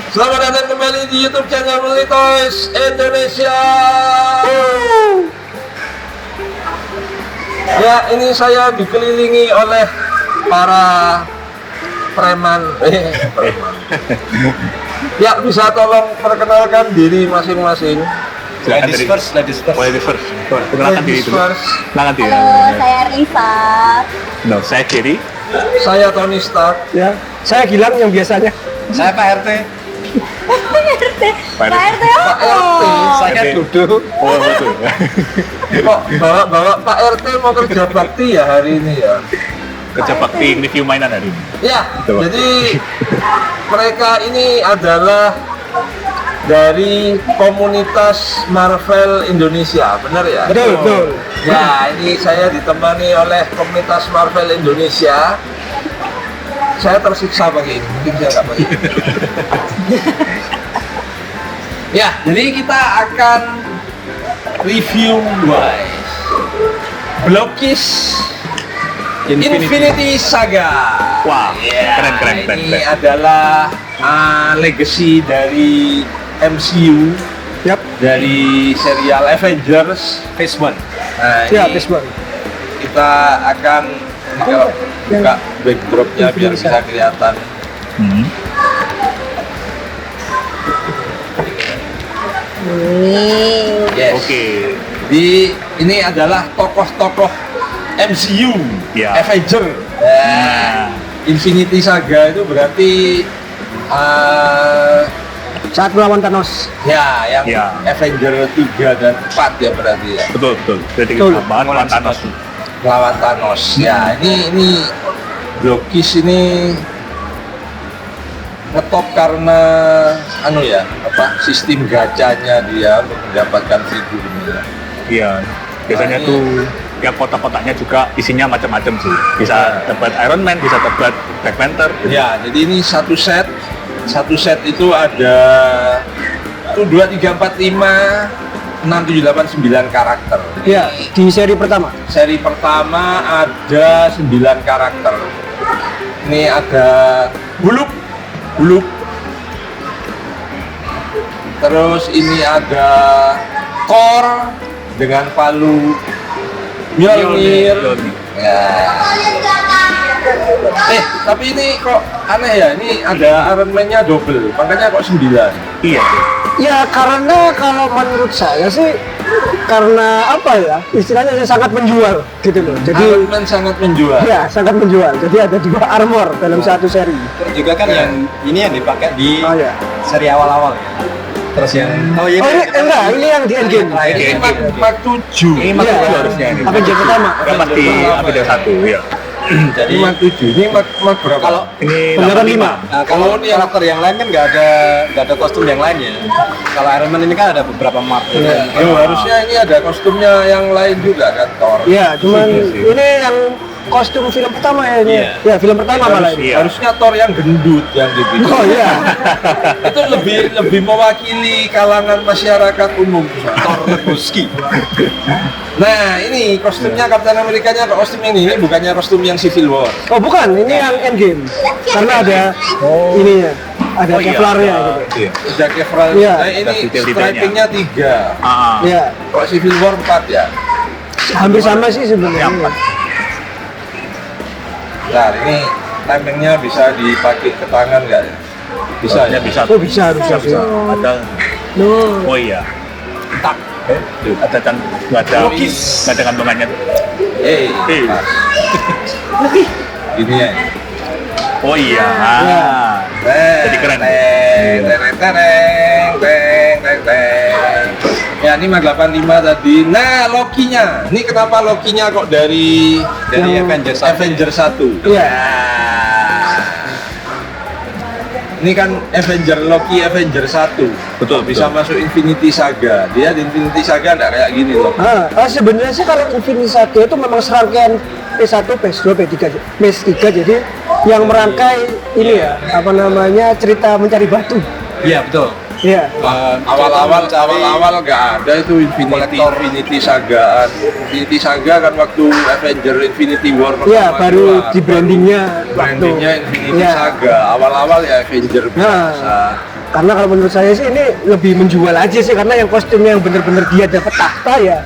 Selamat datang kembali di YouTube channel Multi Toys Indonesia. Ya, ini saya dikelilingi oleh para preman. Ya, bisa tolong perkenalkan diri masing-masing. Ladies first. Perkenalkan diri dulu. Perkenalkan diri. Halo, saya Risa. No, saya Jerry. Saya Tony Stark. Ya, saya Gilang yang biasanya. Saya Pak RT. Pak RT Pak apa? RT. Saya Dudu. Oh, betul. Kok bawa Pak RT mau kerja bakti ya hari ini ya? Kerja bakti review mainan hari ini. Ya, Betul. jadi mereka ini adalah dari komunitas Marvel Indonesia, benar ya? Betul. Ya, ini saya ditemani oleh komunitas Marvel Indonesia. Saya tersiksa pagi ini, mungkin saya nggak pagi. Ya, jadi kita akan review guys Blokis Infinity Saga. Wah, Ya, keren. ini adalah legacy dari MCU, Yap. dari serial Avengers Phase 1. Nah, Ya, ini Facebook. kita akan buka backdropnya biar bisa kelihatan. Yes. Oke. Ini adalah tokoh-tokoh MCU, Ya. Avenger. Nah, Infinity Saga itu berarti Saat melawan Thanos. yang Ya. Avenger 3 dan 4 ya berarti ya. betul. Jadi Betul. tambahan lawan Thanos. Melawan Thanos. Ya, ini Blokis ini ngetop karena sistem gacanya dia untuk mendapatkan figurnya. Iya. Biasanya Nah, ini- tuh ya kotak-kotaknya juga isinya macam-macam sih. Bisa dapat Iron Man, bisa dapat Black Panther. Ya, jadi ini satu set. Satu set itu ada 2, 3, 4, 5, 6, 7, 8, 9 karakter. Ya, di seri pertama. Seri pertama ada 9 karakter. Ini ada Hulk. Terus ini ada Thor dengan palu Mjolnir. Ya. Tapi ini kok aneh ya, ini ada Iron Man-nya double, makanya kok 9. Iya. Ya, karena kalau menurut saya sih karena apa ya? Istilahnya sangat menjual gitu loh. Jadi Iron Man sangat menjual. ya, sangat menjual. Jadi ada 2 armor dalam satu seri. Terus juga kan yang ini yang dipakai di Oh ya. seri awal-awal ya. Terus yang Oh, ini enggak, ini yang di Endgame. Ini Mark 7. Ini Mark Iya. 7 harusnya ini. Avenger pertama. Kan pasti Avenger 1 ya. Jadi Mark 7. Ini Mark berapa? kalau Ini 85. kalau karakter yang lain kan nggak ada kostum yang lain ya. Kalau Iron Man ini kan ada beberapa mark. Harusnya ini ada kostumnya yang lain juga kan, Thor. Ya, cuman Iya sih. ini yang kostum film pertama ya ini. Iya. Ya, film pertama malah ini. Iya. Harusnya Thor yang gendut yang dibikin. Oh iya. Itu lebih mewakili kalangan masyarakat umum. Thor Leguski. Nah, ini kostumnya Captain Amerikanya kostum ini bukannya kostum yang Civil War. Oh bukan, ini yang Endgame. Karena ada ininya, ada Oh, iya. Kevlarnya gitu. Iya. Sudah Kevlar. Iya. Nah, ini Ada detail-detailnya. stripingnya 3. Ya, Kok Civil War 4 ya? hampir sama sih sebenarnya. Yang 4. Nah, ini timingnya bisa dipakai ke tangan nggak ya? Bisa ya? Bisa. Oh bisa harusnya. Bisa. Ada. No. Oh iya. Tak. Ada kan nggak ada kandungannya. Pas. Ini ya. Oh iya. Jadi keren. Teng. Ya, ini Mark 85 tadi. Nah, Loki-nya. Ini kenapa Loki-nya kok dari Avengers Avenger 1? Iya. Ini kan Loki Avenger 1. Betul, Bisa betul. masuk Infinity Saga. Dia di Infinity Saga enggak kayak gini loh. Sebenarnya sih kalau Infinity Saga itu memang serangkaian P1, PS2, PS3, jadi yang merangkai ini ya, apa namanya, cerita mencari batu. Iya betul. Iya. Awal-awal nggak ada itu Infinity Sagaan. Infinity Saga kan waktu Avenger Infinity War Iya, pertama baru keluar. di brandingnya Brandingnya Infinity Iya. Saga. Awal-awal ya Avenger Nah, biasa. Karena kalau menurut saya sih ini lebih menjual aja sih, karena yang kostumnya yang bener-bener dia dapat tahta ya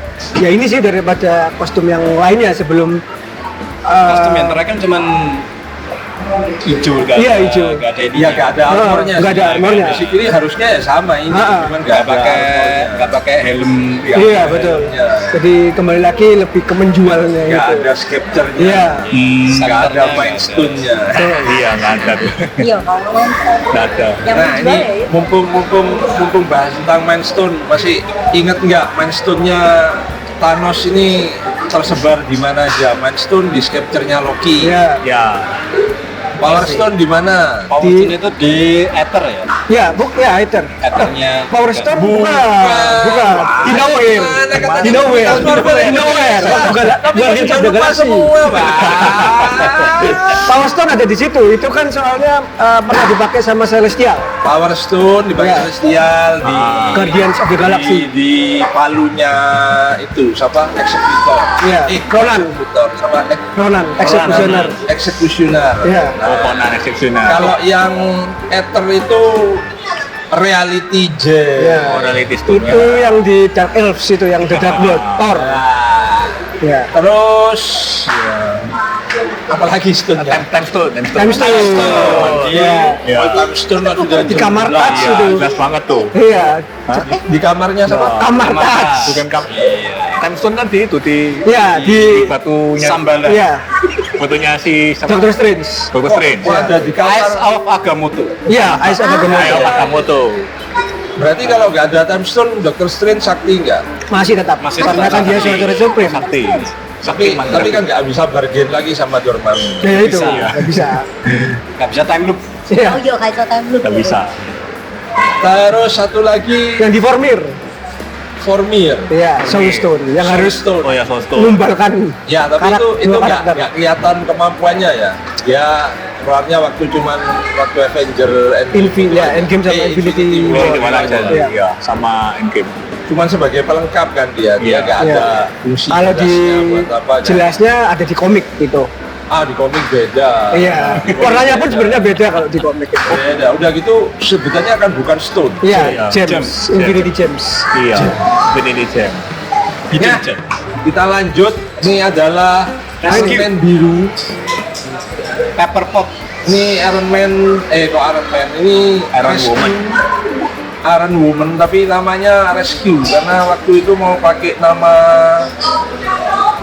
ini sih daripada kostum yang lainnya sebelum Kostum yang terakhir kan cuman hijau kan? Iya, hijau. Gak ada ini. Iya, nggak ada armornya. nggak ada armornya. Basically harusnya ya sama ini, cuman nggak Gak ada pakai armornya. pakai helm. Iya betul. Iya. Jadi kembali lagi lebih ke menjualnya Nggak gitu. ada sculpture-nya. Iya. Nggak ada Centernya main nggak stone-nya. Iya, nggak ada tuh. Iya, kalau Mindstone Nggak ada. yang Nah menjual ini ya itu. mumpung bahas tentang Mind Stone, masih ingat nggak Mind Stone-nya Thanos ini tersebar di mana aja? Mind Stone di scepter-nya Loki. Iya. Ya, Power Stone di mana? Power Stone itu di Ether ya? Ya, ya Ether. Ethernya. Power Stone Bukan. bukan. Di nowhere. Mana kata Di nowhere. Transformer Di nowhere. Bukan Tapi Lintas jangan lupa Galaxy. semua, Pak. Power Stone ada di situ. Itu kan soalnya pernah dipakai sama Celestial. Power Stone di Iya. Celestial di Guardians of the Galaxy. di palunya itu siapa? Executor. Iya. Ronan. Executor sama Ronan, Executioner. Executioner. Iya. Conan eksepsional. Kalau yang Ether itu Reality Gem. Iya. Morality Stone. Itu yang di Dark Elves itu yang The Dark Lord, Thor. Ya. Terus apalagi Stone ya? Time Stone. Time Stone. Iya. Iya. Time Stone kan sudah Di kamar jelas. touch Iya, itu. jelas banget tuh. Iya. Di kamarnya sama Kamar touch. Bukan Time Stone kan di itu di Iya, di batunya. Sambala. Iya. Batunya si sama Doctor Strange. Doctor Strange. Oh, ada di Eyes kamar. of Agamotto. Iya, Ice of Ayo Agamotto. Agamotto. Berarti kalau nggak ada Time Stone, Doctor Strange sakti nggak? Masih tetap. Masih Karena tetap. kan dia Sorcerer Supreme. Sakti. Tapi kan nggak bisa bargain lagi sama Dormammu. Ya itu, Bisa. nggak bisa. Gak bisa time loop. Iya. Oh iya, kayak time loop. Nggak bisa. Terus satu lagi Yang di Vormir. Formir. Iya, Soul Stone yang harus Stone. Oh ya, Soul Stone. mengumbalkan. Ya, tapi karakter- itu dua nggak karakter. kelihatan kemampuannya ya. Dia keluarnya waktu Avenger Endgame sama Infinity Oh, War. di mana aja? Iya. Iya, sama Endgame. cuman sebagai pelengkap kan dia Iya. nggak Iya. ada fungsi Kalau di jelasnya buat apa kan. jelasnya ada di komik gitu. Di komik beda. Iya. Warnanya pun sebenarnya beda kalau di komik itu. Beda. Udah gitu sebutannya kan bukan stone. Iya, Iya, Gems, Gems. Infinity Gems. Iya, Infinity Gem. Nah, kita lanjut. Ini adalah Iron Man biru. Pepper Pot. Ini Iron Man, kok Iron Man? Ini Iron Rescue. Woman. Iron Woman, tapi namanya Rescue karena waktu itu mau pakai nama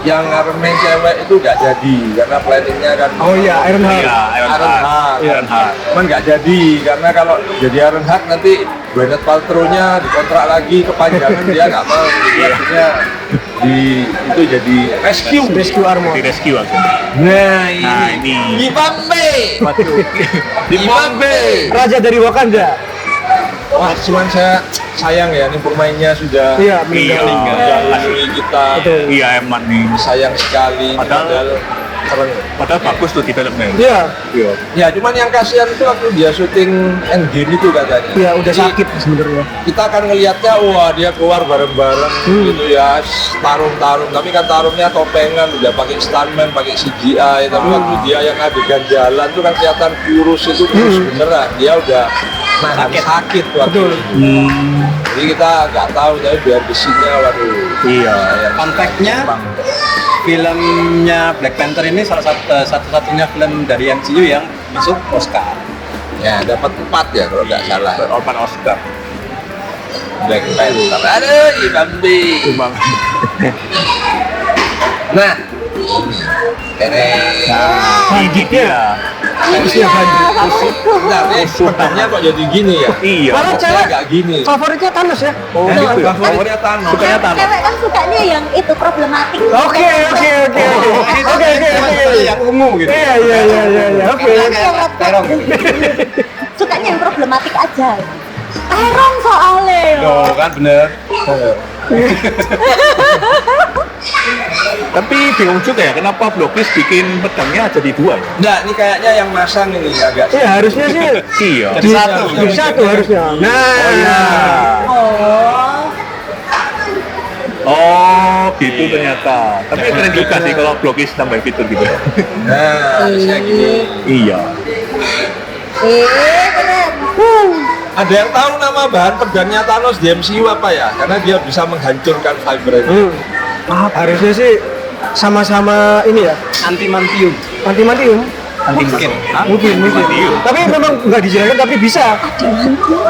yang Iron Man cewek itu nggak jadi karena planningnya kan. Oh iya, Iron Heart. Iya, Iron Heart. Iron Heart. Cuman nggak jadi karena kalau jadi Iron Heart nanti Gwyneth Paltrow-nya dikontrak lagi kepanjangan dia nggak mau. Jadi akhirnya itu jadi Rescue. Rescue Armor. Di rescue aku. Nah ini. Ibambe. Ibambe. Raja dari Wakanda. Wah, cuman saya sayang ya, ini pemainnya sudah Iya, Iya. meninggal. meninggal kita. Betul. Iya, emang nih. Sayang sekali. Padahal- keren. Padahal bagus tuh di filmnya. Iya, Iya. Ya, cuman yang kasihan itu waktu dia syuting Endgame itu katanya. iya udah Jadi, sakit sebenarnya. kita akan ngelihatnya, wah dia keluar bareng-bareng gitu ya, tarung-tarung. Tapi kan tarungnya topengan, udah pakai stuntman, pakai CGI. Tapi waktu dia yang adegan jalan tuh kan kelihatan kurus itu kurus beneran. Dia udah nahan sakit waktu Betul. itu. Jadi kita nggak tahu, tapi biar besinya, waduh. Iya. sayang. Fun fact-nya, filmnya Black Panther ini salah satu-satunya film dari MCU yang masuk Oscar. Ya dapat 4 ya kalau nggak salah. Open Oscar. Black Panther. Aduh, Ibambe. Cuma Nah, ini. ini dia. Harusnya banjir. Bentar, sebenarnya kok jadi gini ya? Iya. Kalau Saya cewek nggak gini. favoritnya Thanos ya. Oh, Nah, gitu ya. favoritnya Thanos. Sukanya Thanos. Cewek kan sukanya yang itu problematik. Oke. Yang ungu gitu. Iya. Oke. Terong. Sukanya yang problematik aja. Terong soalnya. Loh, kan bener. Tapi bingung juga ya, kenapa Blokis bikin pedangnya jadi dua ya? Nggak, ini kayaknya yang masang ini agak. Iya, harusnya sih Iya. Jadi satu. Jadi satu harusnya. Nah, Oh. Oh, gitu ternyata. Tapi keren juga sih kalau Blokis tambah fitur gitu. Nah, harusnya gini. Iya. Keren. Ada yang tahu nama bahan pedangnya Thanos di MCU apa ya? Karena dia bisa menghancurkan Vibranium. Harusnya sih sama-sama ini ya, Antimantium. antimantium. Mungkin. Mungkin. Tapi memang nggak dijelaskan, tapi bisa.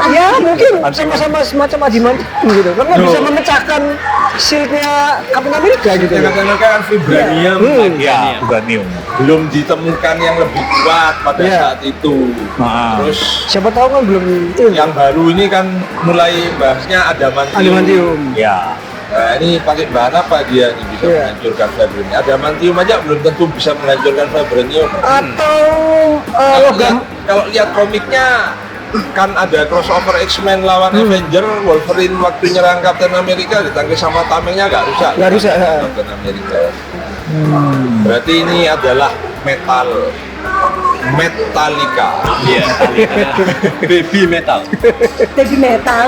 Ya mungkin sama-sama semacam adimantium gitu, karena bisa memecahkan shieldnya Captain America gitu. Yang kata mereka kan Vibranium. Iya, Vibranium. Belum ditemukan yang lebih kuat pada Iya. saat itu. Terus Siapa tahu kan belum ini. yang baru ini kan mulai bahasnya adamantium. Adimantium. Ya. Nah, ini pakai bahan apa dia nih bisa Iya. menghancurkan Vibranium? Adamantium aja belum tentu bisa menghancurkan Vibranium. Atau logam. Kalau lihat komiknya kan ada crossover X-Men lawan Avenger, Wolverine waktu nyerang Captain America ditangkis sama tamengnya nggak rusak. Nggak rusak, ha. Captain America. Berarti ini adalah Metallica. Iya. Baby metal. Baby metal.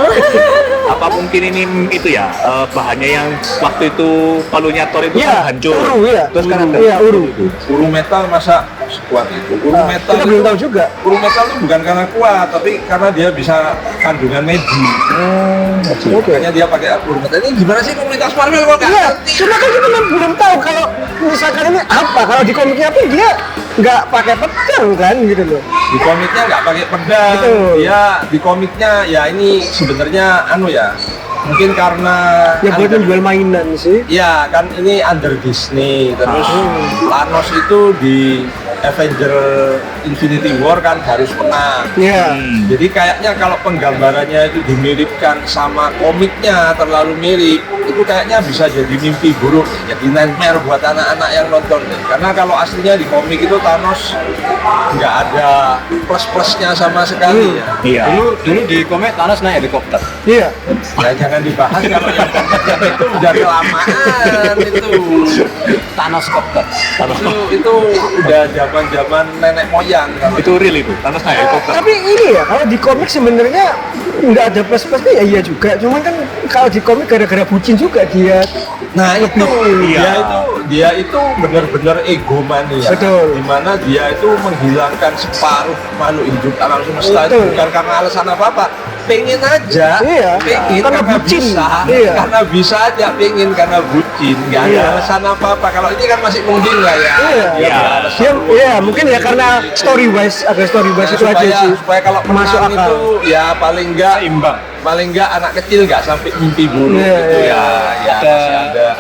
Apa mungkin ini itu ya bahannya yang waktu itu palunya Thor itu Iya, kan hancur. uru ya. Terus kan ada Iya, uru. Uru metal masa sekuat itu? Uru metal Kita belum tahu juga. Uru metal itu bukan karena kuat, tapi karena dia bisa kandungan magic. Oke. Makanya dia pakai uru metal. Ini gimana sih komunitas Marvel kok nggak Iya, ngerti? cuma kan kita belum tahu kalau misalkan ini apa. Kalau di komiknya pun dia nggak pakai pedang kan gitu loh. Di komiknya nggak pakai pedang. Betul. Dia di komiknya ya ini sebenarnya ya. Mungkin karena Ya buat under- menjual mainan sih. Ya kan ini under Disney. Terus Thanos itu di Avenger Infinity War kan harus menang. Iya. Jadi kayaknya kalau penggambarannya itu dimiripkan sama komiknya terlalu mirip, itu kayaknya bisa jadi mimpi buruk, jadi nightmare buat anak-anak yang nonton deh. Karena kalau aslinya di komik itu Thanos nggak ada plus-plusnya sama sekali ya. Iya. Dulu di komik Thanos naik helikopter. Iya. Ya jangan dibahas kalau yang itu udah kelamaan itu. Thanos copter. Itu udah zaman nenek moyang kalau Itu real itu. Thanos naik helikopter. Tapi ini ya, kalau di komik sebenarnya nggak ada plus-plusnya ya iya juga. Cuman kan kalau di komik gara-gara bucin juga dia. Nah itu Iya. dia itu benar-benar egomania. Betul. Dimana dia itu menghilangkan separuh makhluk hidup alam semesta itu Betul. bukan karena alasan apa-apa. Pengen aja, Iya. pengen Karena bucin. bisa, Iya. karena bisa aja pengen karena bucin, nggak ada Iya. alasan apa-apa. Kalau ini kan masih mungkin lah ya. Iya. Dia Iya. beralasan Dia, buat ya bucin. mungkin ya karena story wise ada story wise Nah, itu aja sih. supaya kalau masuk menang akal. itu ya paling enggak anak kecil nggak sampai mimpi buruk Iya, gitu iya. ya masih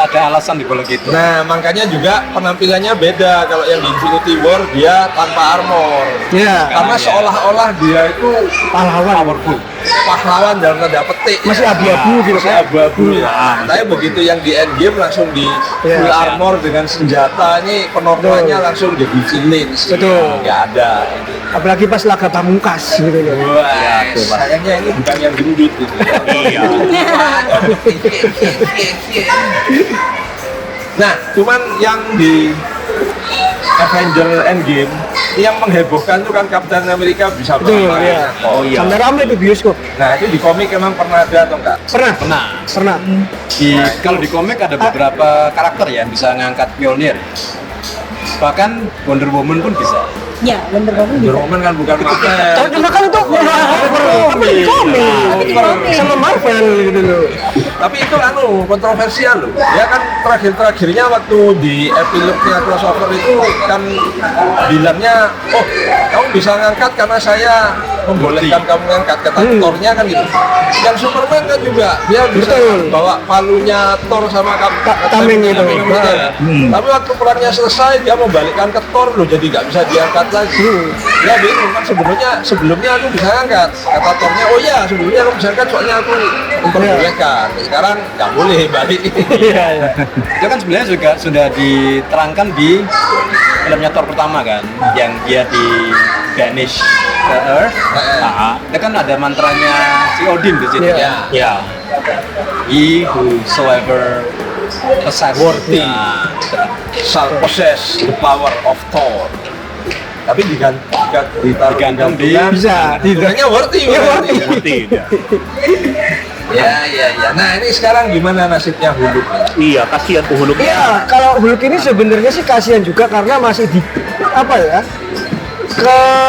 Ada alasan di balik itu. Nah, makanya juga penampilannya beda. Kalau yang di Infinity War dia tanpa armor. Iya. Karena seolah-olah dia itu Pahlawan. powerful. Pahlawan dalam tanda petik. Masih abu-abu gitu Masih kan. abu-abu ya. Tapi begitu yang di Endgame langsung di Iya. full armor dengan senjata ini penormalnya langsung jadi villain. Betul. Nggak ada. Apalagi pas laga pamungkas gitu loh. Wah, sayangnya ini bukan yang gendut ini. Iya. Nah, cuman yang di Avenger Endgame yang menghebohkan itu kan Captain America bisa Betul, berapa iya. Oh iya. Sampai ramai di bioskop. Nah, itu di komik emang pernah ada atau enggak? Pernah. Pernah. Kalau di komik ada beberapa karakter ya yang bisa ngangkat Mjolnir. Bahkan Wonder Woman pun bisa. Ya, Wonder Woman Wonder bisa. Woman kan bukan Marvel. Cuma kan itu komik. Komik. Sama Marvel gitu loh. Tapi itu kontroversial loh. Ya kan terakhir-terakhirnya waktu di epilognya crossover itu kan bilangnya, oh kamu bisa ngangkat karena saya membolehkan kamu ngangkat. Kata Thor-nya kan gitu. Yang Superman kan juga dia bisa Betul. bawa palunya Thor sama tameng itu. Tapi waktu perangnya selesai dia membalikkan ke Thor loh, jadi nggak bisa diangkat lagi. Ya bingung kan sebelumnya aku bisa ngangkat. Kata Thor-nya, oh iya sebelumnya aku bisa ngangkat soalnya aku memperbolehkan. Sekarang nggak boleh balik. Iya, iya. Itu kan sebenarnya juga sudah diterangkan di filmnya Thor pertama kan, yang dia di banish ke Earth. Itu kan ada mantranya si Odin di situ. Iya. Ya. He whosoever possess Worthy. Nah, Shall possess the power of Thor. Tapi Digantung di- Bisa. Tidaknya worthy. Iya, berarti. Ngerti. Ya. Nah ini sekarang gimana nasibnya Hulk? Iya, kasihan tuh Hulk. Iya, kalau Hulk ini sebenarnya sih kasihan juga karena masih di apa ya?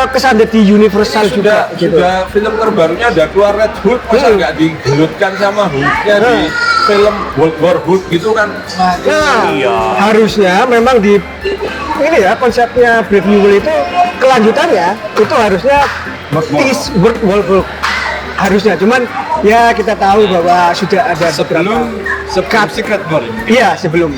kesandar di Universal juga gitu. Sudah film terbarunya ada keluar Red Hood, masa Hmm. nggak digelutkan sama Hoodnya di film World War Hood gitu kan? Nah, Iya. harusnya memang di ini ya konsepnya Brave New World itu kelanjutannya itu harusnya World War Hood harusnya, cuman ya kita tahu bahwa sudah ada sebelum Secret War ini. iya sebelum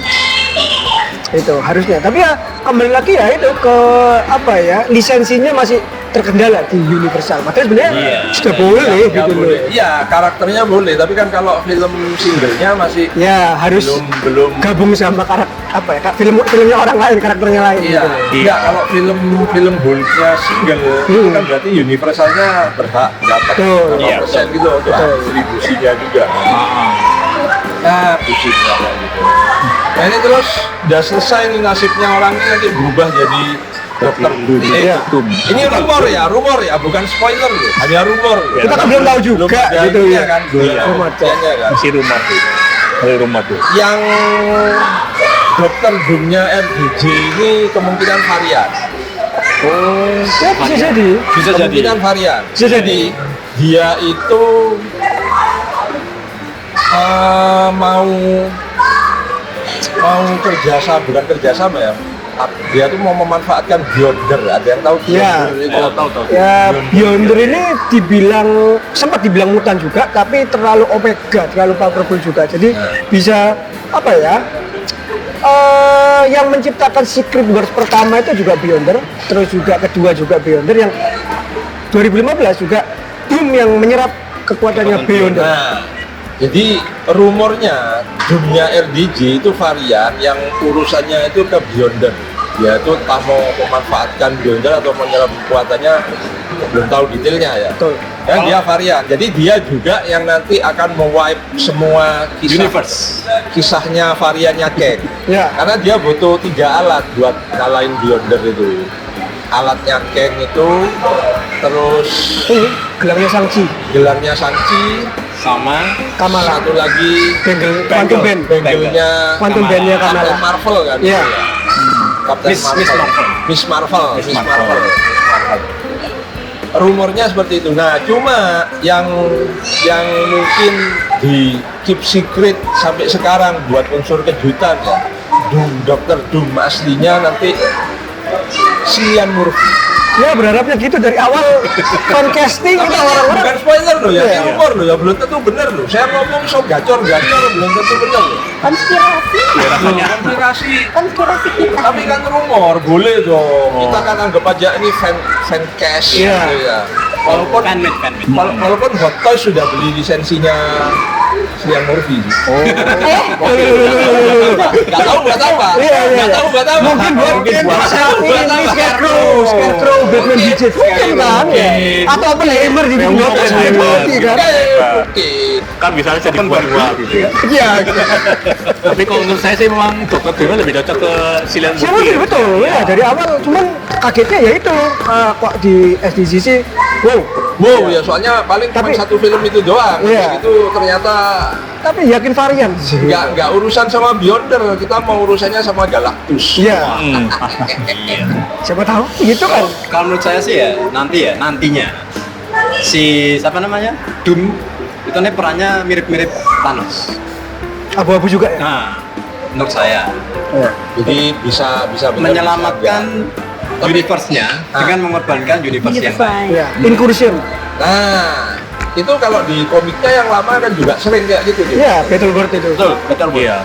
itu harusnya, tapi ya kembali lagi ya itu ke apa ya, lisensinya masih terkendala di Universal, makanya sebenarnya Iya. sudah boleh Nggak gitu loh. boleh. Iya, karakternya boleh, tapi kan kalau film singlenya masih Ya harus belum gabung sama apa ya, filmnya orang lain, karakternya lain Iya, gitu. iya. Kalau film Hulk-nya single itu kan berarti Universalnya berhak dapat Betul. berapa Iya, persen gitu untuk Betul. distribusinya juga. Nah, pusingnya kayak gitu. Nah ini terus udah selesai nih nasibnya orang ini nanti berubah jadi Dokter Doom. Iya. Ini rumor ya, bukan spoiler loh, hanya rumor. loh. Kita kan belum tahu juga Belum ada gitu ininya ya. kan, belum Iya. ada Rumor. buktinya kan. Masih rumor tuh. Masih rumor tuh. Yang Dokter Doom-nya RDJ ini kemungkinan varian. Ya bisa jadi. Bisa jadi. Kemungkinan varian. Bisa jadi. Dia itu mau bukan kerjasama ya. Dia tuh mau memanfaatkan Beyonder. Ada yang tahu Ya. Beyonder itu? Tahu. Ya Beyonder ini sempat dibilang mutan juga, tapi terlalu omega, terlalu powerful juga. Jadi bisa apa ya? Yang menciptakan Secret Wars pertama itu juga Beyonder, terus juga kedua juga Beyonder, yang 2015 juga Doom yang menyerap kekuatannya Beyonder. Nah, jadi rumornya Doom-nya RDJ itu varian yang urusannya itu ke Beyonder. Dia itu entah mau memanfaatkan Beyonder atau menyerap kekuatannya, belum tahu detailnya ya. Betul. Ya, dia varian. Jadi dia juga yang nanti akan mewipe semua kisahnya variannya Kang. Ya. Karena dia butuh 3 alat buat ngalahin Beyonder itu. Alatnya Kang itu, terus Ini gelarnya Shang-Chi, gelarnya Shang-Chi, Sama Kamala, satu lagi Quantum Band, bangelnya Quantum Band-nya Captain Kamala. Marvel kan? Iya. Captain Miss Marvel. Miss Marvel. Miss Marvel. Rumornya seperti itu. Nah, cuma yang mungkin di keep secret sampai sekarang buat unsur kejutan ya. Dokter Doom aslinya nanti Cillian Murphy. Ya berharapnya gitu dari awal fan casting Tapi kita ini orang-orang. bukan spoiler loh ya, Iya. ini rumor loh ya, belum tentu benar loh. Saya ngomong so gacor-gacor belum tentu benar loh. Konspirasi. Konspirasi. Konspirasi kita. Tapi kan rumor, boleh dong. Kita kan anggap aja ini fan cash Iya. gitu ya. Walaupun fanmade. walaupun Hot Toys sudah beli lisensinya Cillian Murphy. Oh. Gak tahu Pak. Iya. Gak tahu. Mungkin buat ini Scarecrow, Batman Digit, mungkin kan ya. Atau apa Hammer di Beyond mungkin kan. Mungkin. Kan bisa jadi dua gitu ya. Iya. Tapi kalau menurut saya sih memang Dokter Doom lebih cocok ke Cillian Siapa Murphy. sih betul ya dari awal, cuman kagetnya ya itu kok di SDCC, Wow ya soalnya paling cuma Tapi- satu film itu doang. Iya. Itu ternyata tapi yakin varian sih. nggak urusan sama Beyonder, kita mau urusannya sama Galactus. Iya, Hmm. siapa tahu gitu kan. Kalau menurut saya sih ya nantinya si siapa namanya Doom itu nih perannya mirip-mirip Thanos. Abu-abu juga ya. Nah, menurut saya Jadi bisa benar, menyelamatkan Tapi- universe-nya dengan mengorbankan universe yang lain. Ya, incursion. Nah, itu kalau di komiknya yang lama kan juga sering kayak gitu tuh. Ya, Battleworld itu. Betul. Iya.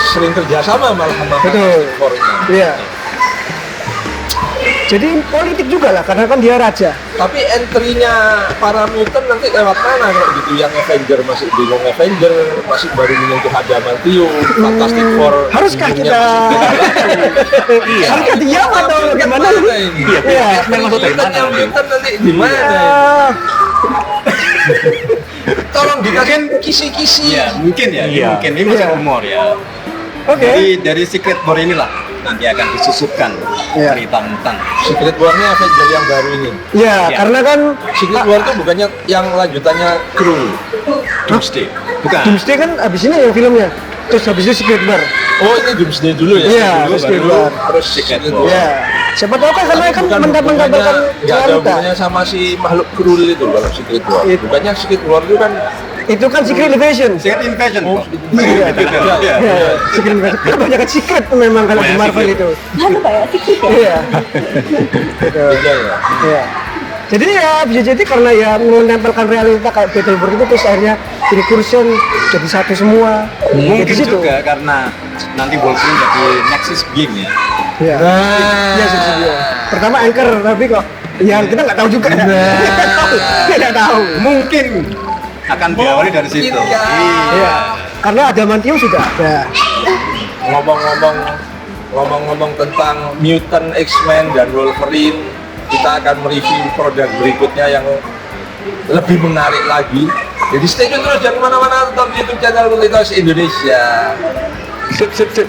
Sering kerjasama malah sama Betul. Fantastic-nya. Iya. Jadi politik juga lah, karena kan dia raja. Tapi entry-nya para mutant nanti lewat mana kalau gitu? Yang Avenger masih bingung, Avenger masih baru menyentuh Adamantium, Fantastic Four. Haruskah ujungnya kita? masih Iya. Haruskah diam atau bagaimana? ini? Iya, Iya. X-Men masuk dari mana? Yang mutant nanti gimana? Ya, Tolong dikasih kisi-kisi. Iya, mungkin ya. Iya. Mungkin ini masih Iya. rumor ya. Oke. Jadi dari Secret War inilah nanti akan disusupkan Iya. cerita mutan. Secret War-nya Avenger yang baru ini. Ya, Iya. karena kan Secret War itu bukannya yang lanjutannya Crew. Doomsday. Bukan. Doomsday kan abis ini ya filmnya. Terus habis itu Secret War. Oh ini Doomsday dulu ya? Iya, Dulu, Doomsday baru War. terus Secret War. Iya. Siapa tahu kan karena kan bukan mendapatkan nggak ada realita. hubungannya sama si makhluk krul itu kalau Secret War. It- Bukannya Secret War itu kan Itu kan secret invasion. Secret Invasion. Oh, Iya, Iya. iya, secret invasion. Kan banyak secret memang kalau di Banyak Marvel secret. itu. Lalu banyak sikit ya. Iya. beda ya. Iya. Jadi ya bisa jadi karena ya menempelkan realita kayak Battleborn itu terus akhirnya jadi kursion jadi satu semua. Mungkin Jadi situ. juga karena nanti Wolverine jadi Nexus Being ya. Iya. Iya sih dia. Pertama anchor tapi kok yang kita nggak tahu juga. Tidak tahu. Mungkin akan diawali dari situ. Mungkin ya. Iya. Karena adamantium sudah ada. Ngomong-ngomong tentang Mutant X-Men dan Wolverine, kita akan mereview produk berikutnya yang lebih menarik lagi. Jadi stay tune terus, jangan kemana-mana, tetap di YouTube channel Kultitas Indonesia. Sip.